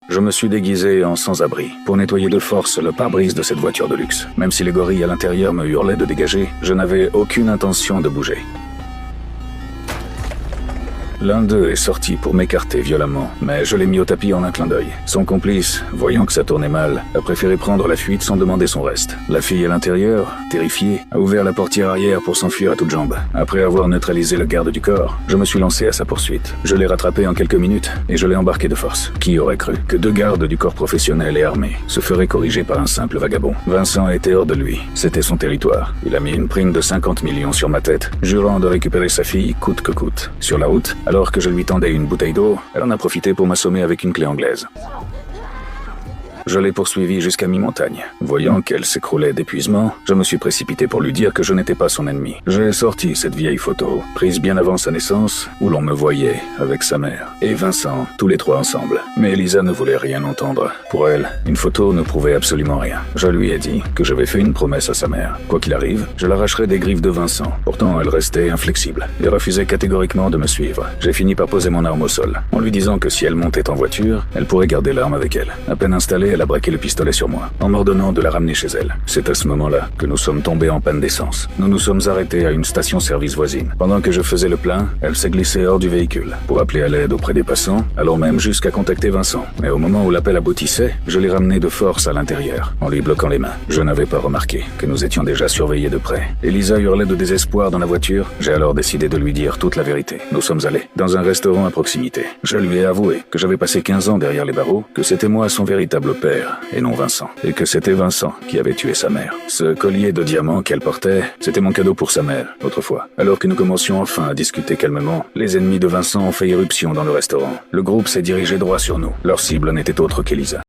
Je me suis déguisé en sans-abri pour nettoyer de force le pare-brise de cette voiture de luxe. Même si les gorilles à l'intérieur me hurlaient de dégager, je n'avais aucune intention de bouger. L'un d'eux est sorti pour m'écarter violemment, mais je l'ai mis au tapis en un clin d'œil. Son complice, voyant que ça tournait mal, a préféré prendre la fuite sans demander son reste. La fille à l'intérieur, terrifiée, a ouvert la portière arrière pour s'enfuir à toutes jambes. Après avoir neutralisé le garde du corps, je me suis lancé à sa poursuite. Je l'ai rattrapé en quelques minutes et je l'ai embarqué de force. Qui aurait cru que 2 gardes du corps professionnel et armés se feraient corriger par un simple vagabond? Vincent était hors de lui. C'était son territoire. Il a mis une prime de 50 millions sur ma tête, jurant de récupérer sa fille coûte que coûte. Sur la route, alors que je lui tendais une bouteille d'eau, elle en a profité pour m'assommer avec une clé anglaise. Je l'ai poursuivie jusqu'à mi-montagne. Voyant qu'elle s'écroulait d'épuisement, je me suis précipité pour lui dire que je n'étais pas son ennemi. J'ai sorti cette vieille photo, prise bien avant sa naissance, où l'on me voyait avec sa mère et Vincent, tous les 3 ensemble. Mais Elisa ne voulait rien entendre. Pour elle, une photo ne prouvait absolument rien. Je lui ai dit que j'avais fait une promesse à sa mère. Quoi qu'il arrive, je l'arracherais des griffes de Vincent. Pourtant, elle restait inflexible et refusait catégoriquement de me suivre. J'ai fini par poser mon arme au sol, en lui disant que si elle montait en voiture, elle pourrait garder l'arme avec elle. À peine installée, elle a braqué le pistolet sur moi, en m'ordonnant de la ramener chez elle. C'est à ce moment-là que nous sommes tombés en panne d'essence. Nous nous sommes arrêtés à une station-service voisine. Pendant que je faisais le plein, elle s'est glissée hors du véhicule pour appeler à l'aide auprès des passants, allant même jusqu'à contacter Vincent. Mais au moment où l'appel aboutissait, je l'ai ramené de force à l'intérieur, en lui bloquant les mains. Je n'avais pas remarqué que nous étions déjà surveillés de près. Elisa hurlait de désespoir dans la voiture. J'ai alors décidé de lui dire toute la vérité. Nous sommes allés dans un restaurant à proximité. Je lui ai avoué que j'avais passé 15 ans derrière les barreaux, que c'était moi son véritable père, et non Vincent, et que c'était Vincent qui avait tué sa mère. Ce collier de diamants qu'elle portait, c'était mon cadeau pour sa mère, autrefois. Alors que nous commencions enfin à discuter calmement, les ennemis de Vincent ont fait irruption dans le restaurant. Le groupe s'est dirigé droit sur nous. Leur cible n'était autre qu'Elisa.